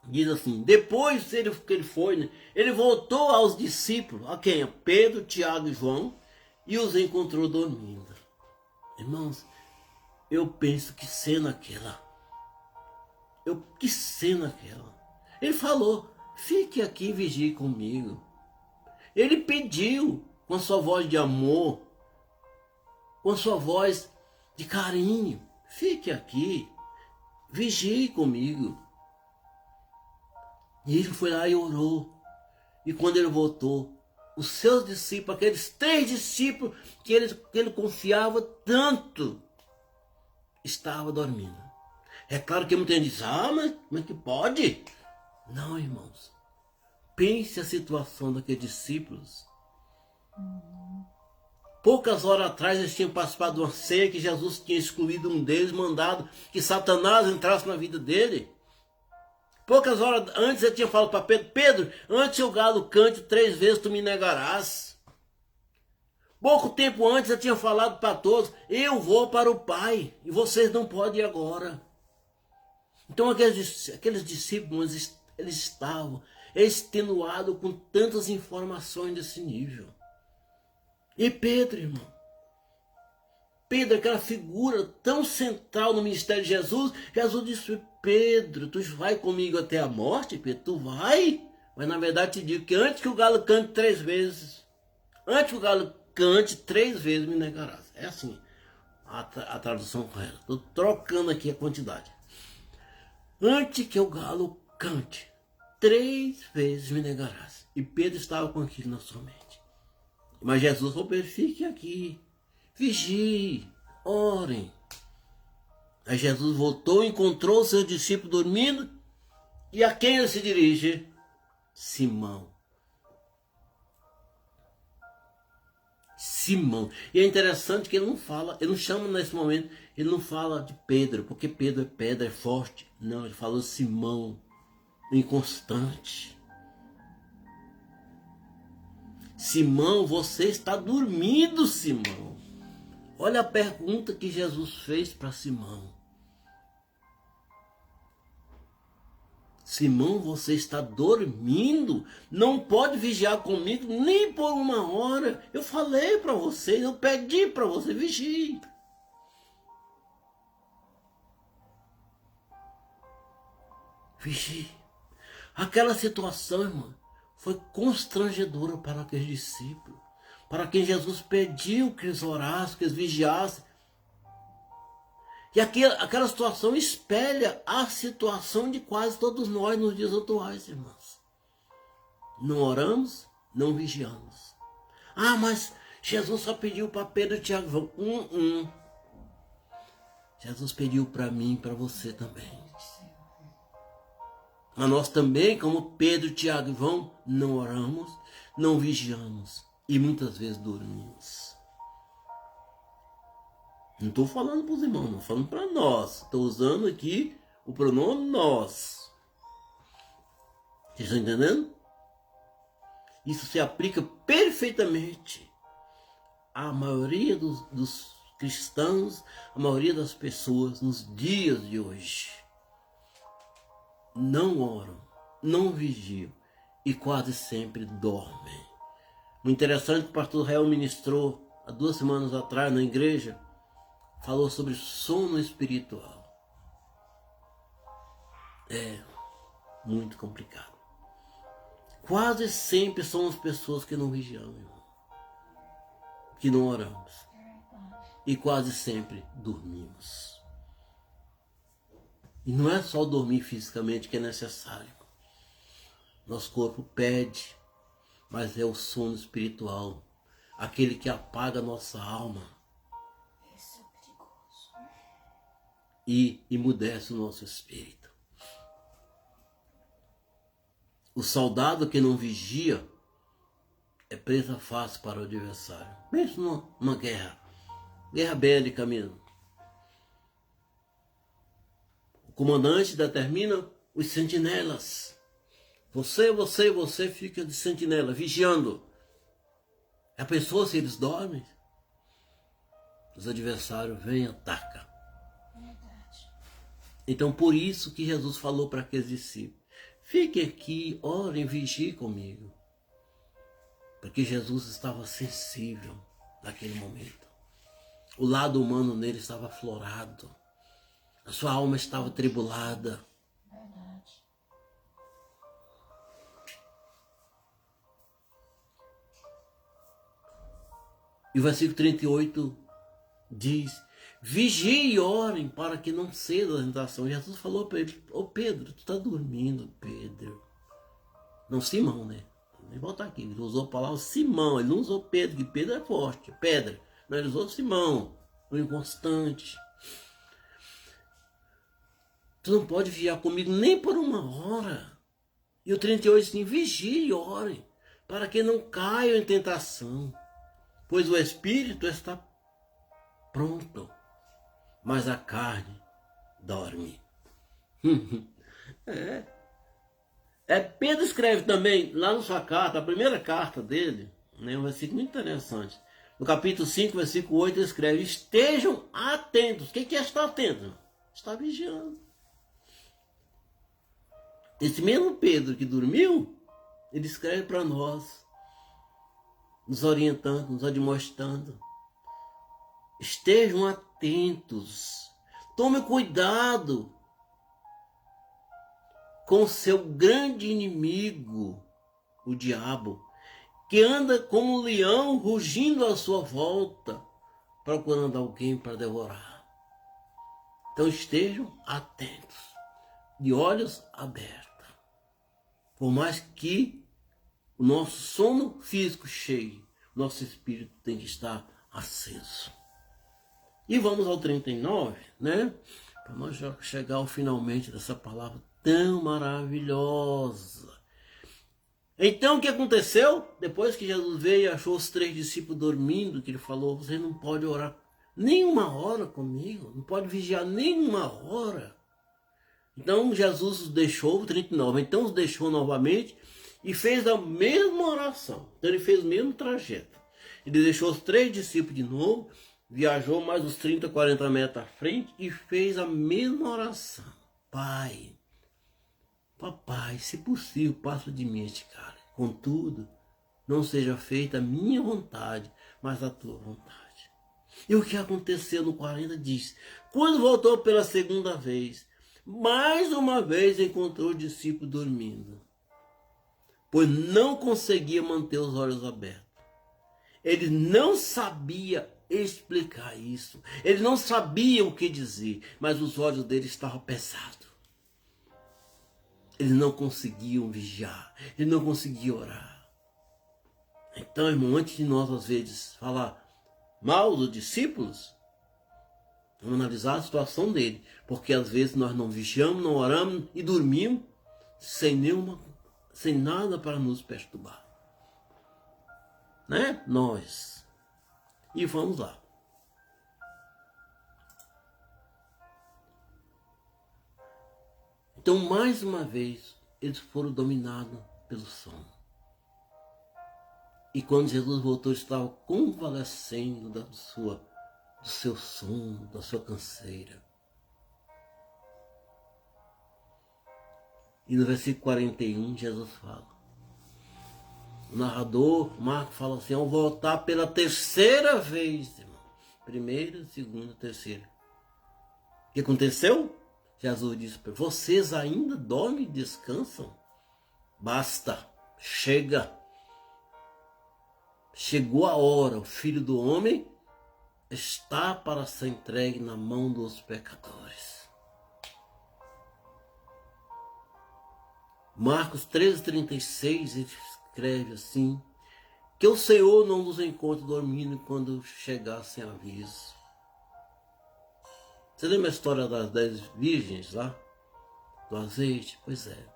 diz assim: depois que ele foi, né, ele voltou aos discípulos, a quem? A Pedro, Tiago e João, e os encontrou dormindo. Irmãos, eu penso que cena aquela. Que cena aquela. Ele falou: fique aqui e vigie comigo. Ele pediu com sua voz de amor, com sua voz de carinho: fique aqui, vigie comigo. E ele foi lá e orou. E quando ele voltou, os seus discípulos, aqueles 3 discípulos que ele confiava tanto, estavam dormindo. É claro que muita gente diz: mas que pode? Não, irmãos. Pense a situação daqueles discípulos. Poucas horas atrás eles tinham participado de uma ceia que Jesus tinha excluído um deles, mandado que Satanás entrasse na vida dele. Poucas horas antes ele tinha falado para Pedro: Pedro, antes que o galo cante 3 vezes tu me negarás. Pouco tempo antes ele tinha falado para todos: eu vou para o Pai e vocês não podem ir agora. Então aqueles discípulos, eles estavam extenuados com tantas informações desse nível. E Pedro, irmão, Pedro, aquela figura tão central no ministério de Jesus, Jesus disse: Pedro, tu vai comigo até a morte? Pedro, tu vai? Mas na verdade te digo que antes que o galo cante 3 vezes, antes que o galo cante 3 vezes me negarás. É assim a tradução correta. Estou trocando aqui a quantidade. Antes que o galo cante 3 vezes me negarás. E Pedro estava com aquilo na sua mente. Mas Jesus falou: fique aqui, vigie, orem. Aí Jesus voltou, encontrou seus discípulos dormindo. E a quem ele se dirige? Simão. Simão. E é interessante que ele não fala, ele não chama nesse momento, ele não fala de Pedro, porque Pedro é pedra, é forte. Não, ele falou Simão, inconstante. Simão, você está dormindo, Simão. Olha a pergunta que Jesus fez para Simão. Simão, você está dormindo? Não pode vigiar comigo nem por 1 hora. Eu falei para você, eu pedi para você, vigie. Vigie. Aquela situação, irmão, foi constrangedora para aqueles discípulos, para quem Jesus pediu que eles orassem, que eles vigiassem. E aquela situação espelha a situação de quase todos nós nos dias atuais, irmãos. Não oramos, não vigiamos. Mas Jesus só pediu para Pedro e Tiago. Jesus pediu para mim e para você também. Mas nós também, como Pedro, Tiago e João, não oramos, não vigiamos e muitas vezes dormimos. Não estou falando para os irmãos, não, estou falando para nós. Estou usando aqui o pronome nós. Vocês estão entendendo? Isso se aplica perfeitamente à maioria dos cristãos, à maioria das pessoas nos dias de hoje. Não oram, não vigiam e quase sempre dormem. O interessante que o pastor Rael ministrou há 2 semanas atrás na igreja, falou sobre sono espiritual. É muito complicado. Quase sempre somos pessoas que não vigiamos, irmão, que não oramos. E quase sempre dormimos. E não é só dormir fisicamente que é necessário. Nosso corpo pede, mas é o sono espiritual, aquele que apaga a nossa alma e emudece o nosso espírito. O soldado que não vigia é presa fácil para o adversário, mesmo numa guerra bélica mesmo. O comandante determina os sentinelas. Você fica de sentinela, vigiando. A pessoa, se eles dormem, os adversários vêm e atacam. Então, por isso que Jesus falou para aqueles discípulos: fiquem aqui, orem, vigiem comigo. Porque Jesus estava sensível naquele momento. O lado humano nele estava aflorado. A sua alma estava tribulada. E o versículo 38 diz: vigie e orem para que não ceda a tentação. Jesus falou para ele: ô Pedro, tu está dormindo, Pedro. Não, Simão, né? Vou botar aqui, ele usou a palavra Simão, ele não usou Pedro, que Pedro é forte, pedra. Não, ele usou Simão, o inconstante. Tu não pode vigiar comigo nem por 1 hora. E o 38 assim: vigie e orem para que não caiam em tentação. Pois o espírito está pronto, mas a carne dorme. Pedro escreve também, lá na sua carta, a primeira carta dele, né, um versículo muito interessante. No capítulo 5, versículo 8, ele escreve: estejam atentos. O que é estar atento? Está vigiando. Esse mesmo Pedro que dormiu, ele escreve para nós, nos orientando, nos admoestando. Estejam atentos. Tome cuidado com seu grande inimigo, o diabo, que anda como um leão rugindo à sua volta, procurando alguém para devorar. Então estejam atentos, de olhos abertos. Por mais que o nosso sono físico chegue, nosso espírito tem que estar aceso. E vamos ao 39, né? Para nós já chegar ao finalmente dessa palavra tão maravilhosa. Então o que aconteceu? Depois que Jesus veio e achou os 3 discípulos dormindo, que ele falou: você não pode orar nem 1 hora comigo, não pode vigiar nem 1 hora. Então Jesus os deixou, 39, então os deixou novamente e fez a mesma oração. Então ele fez o mesmo trajeto. Ele deixou os 3 discípulos de novo, viajou mais uns 30, 40 metros à frente e fez a mesma oração. Pai, papai, se possível, passa de mim este cálice. Contudo, não seja feita a minha vontade, mas a tua vontade. E o que aconteceu no 40 diz: quando voltou pela segunda vez, mais uma vez encontrou o discípulo dormindo, pois não conseguia manter os olhos abertos. Ele não sabia explicar isso. Ele não sabia o que dizer, mas os olhos dele estavam pesados. Eles não conseguiam vigiar, eles não conseguiam orar. Então, irmão, antes de nós às vezes falar mal dos discípulos, vamos analisar a situação dele, porque às vezes nós não vigiamos, não oramos e dormimos sem nada para nos perturbar. Né? Nós. E vamos lá. Então, mais uma vez, eles foram dominados pelo sono. E quando Jesus voltou, estava convalescendo do seu sono, da sua canseira. E no versículo 41, Jesus fala. O narrador, Marcos, fala assim, ao voltar pela terceira vez, irmão. Primeira, segunda, terceira. O que aconteceu? Jesus disse para vocês ainda dormem e descansam? Basta, chega. Chegou a hora, o Filho do Homem está para ser entregue na mão dos pecadores. Marcos 13:36, ele escreve assim, que o Senhor não nos encontre dormindo quando chegar sem aviso. Você lembra a história das 10 virgens lá? Do azeite? Pois é.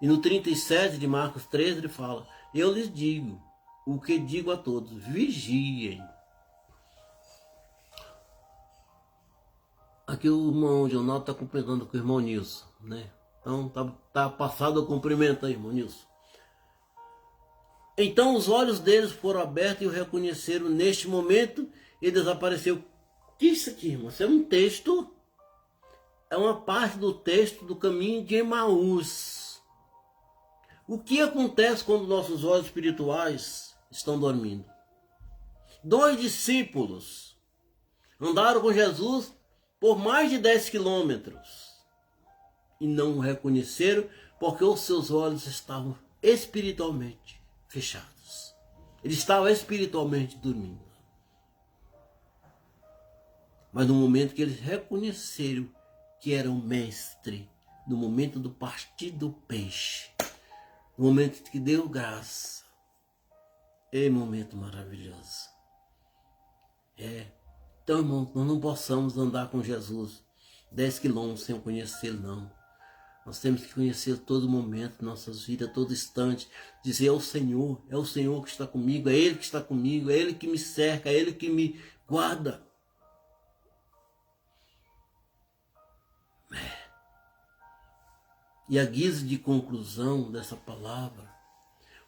E no 37 de Marcos 13 ele fala, eu lhes digo, o que digo a todos, vigiem. Aqui o irmão Jonathan está cumprimentando com o irmão Nilson, né? Então tá passado o cumprimento aí, irmão Nilson. Então os olhos deles foram abertos e o reconheceram neste momento e desapareceu. O que é isso aqui, irmão? Isso é um texto, é uma parte do texto do caminho de Emaús. O que acontece quando nossos olhos espirituais estão dormindo? 2 discípulos andaram com Jesus por mais de 10 quilômetros e não o reconheceram porque os seus olhos estavam espiritualmente fechados. Ele estava espiritualmente dormindo. Mas no momento que eles reconheceram que era o mestre, no momento do partir do peixe, no momento que deu graça, é um momento maravilhoso. Então, irmão, nós não possamos andar com Jesus 10 quilômetros sem conhecê-lo, não. Nós temos que conhecer todo momento, nossas vidas, todo instante. Dizer, é o Senhor que está comigo, é Ele que está comigo, é Ele que me cerca, é Ele que me guarda. E a guisa de conclusão dessa palavra,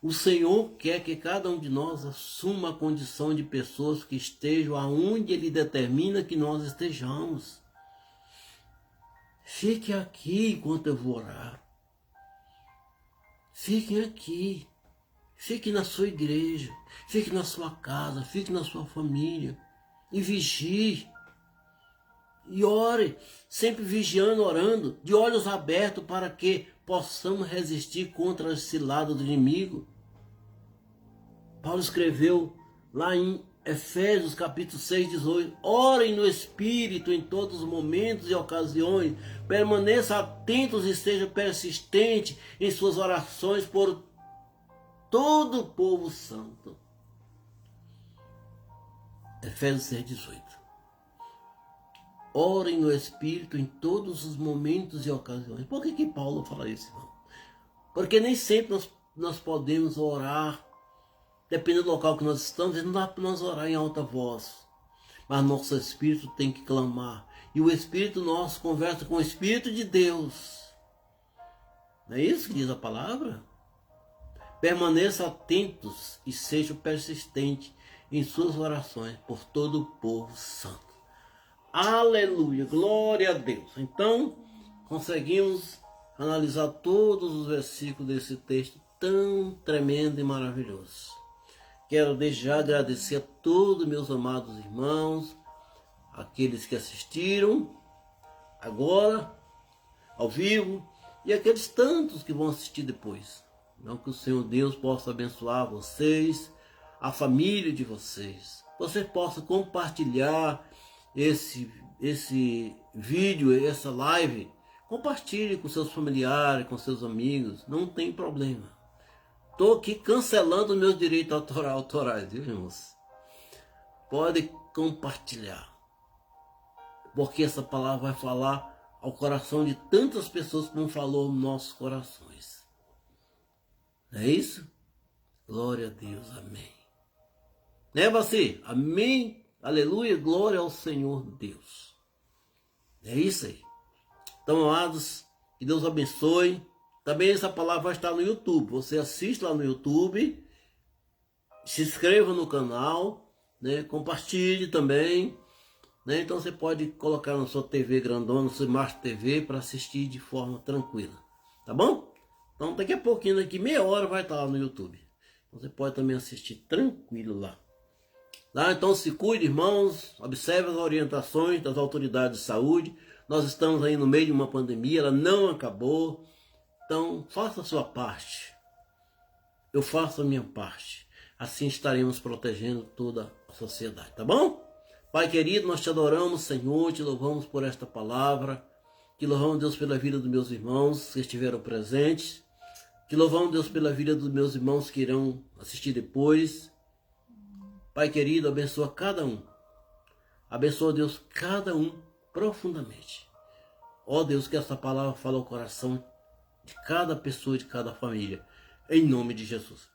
o Senhor quer que cada um de nós assuma a condição de pessoas que estejam aonde Ele determina que nós estejamos. Fique aqui enquanto eu vou orar. Fiquem aqui. Fique na sua igreja. Fique na sua casa. Fique na sua família. E vigie. E ore. Sempre vigiando, orando. De olhos abertos para que possamos resistir contra esse lado do inimigo. Paulo escreveu lá em Efésios capítulo 6:18, orem no Espírito em todos os momentos e ocasiões, permaneçam atentos e sejam persistentes em suas orações por todo o povo santo. Efésios 6:18. Orem no Espírito em todos os momentos e ocasiões. Por que Paulo fala isso, irmão? Porque nem sempre nós podemos orar. Dependendo do local que nós estamos, não dá para nós orar em alta voz. Mas nosso espírito tem que clamar. E o espírito nosso conversa com o Espírito de Deus. Não é isso que diz a palavra? Permaneçam atentos e sejam persistentes em suas orações por todo o povo santo. Aleluia, glória a Deus. Então, conseguimos analisar todos os versículos desse texto tão tremendo e maravilhoso. Quero desde já agradecer a todos meus amados irmãos, aqueles que assistiram agora, ao vivo, e aqueles tantos que vão assistir depois. Não que o Senhor Deus possa abençoar vocês, a família de vocês. Você possa compartilhar esse vídeo, essa live. Compartilhe com seus familiares, com seus amigos, não tem problema. Estou aqui cancelando meus direitos autorais, viu, irmãos? Pode compartilhar. Porque essa palavra vai falar ao coração de tantas pessoas como falou aos nossos corações. Não é isso? Glória a Deus, amém. Né, você? Amém, aleluia, glória ao Senhor Deus. É isso aí. Então, amados, que Deus abençoe. Também essa palavra vai estar no YouTube. Você assiste lá no YouTube, se inscreva no canal, né? Compartilhe também, né? Então você pode colocar na sua TV grandona, no seu Smart TV, para assistir de forma tranquila, tá bom? Então daqui a pouquinho, daqui meia hora vai estar lá no YouTube. Você pode também assistir tranquilo lá. Então se cuide, irmãos, observe as orientações das autoridades de saúde. Nós estamos aí no meio de uma pandemia, ela não acabou. Então faça a sua parte. Eu faço a minha parte. Assim estaremos protegendo toda a sociedade, tá bom? Pai querido, nós te adoramos, Senhor, te louvamos por esta palavra. Te louvamos, Deus, pela vida dos meus irmãos que estiveram presentes. Te louvamos, Deus, pela vida dos meus irmãos que irão assistir depois. Pai querido, abençoa cada um. Abençoa, Deus, cada um profundamente. Ó Deus, que essa palavra fale ao coração de cada pessoa, de cada família. Em nome de Jesus.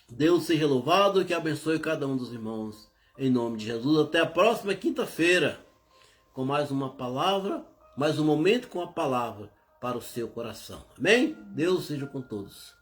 Deus seja louvado e que abençoe cada um dos irmãos. Em nome de Jesus. Até a próxima quinta-feira. Com mais uma palavra, mais um momento com a palavra para o seu coração. Amém? Deus seja com todos.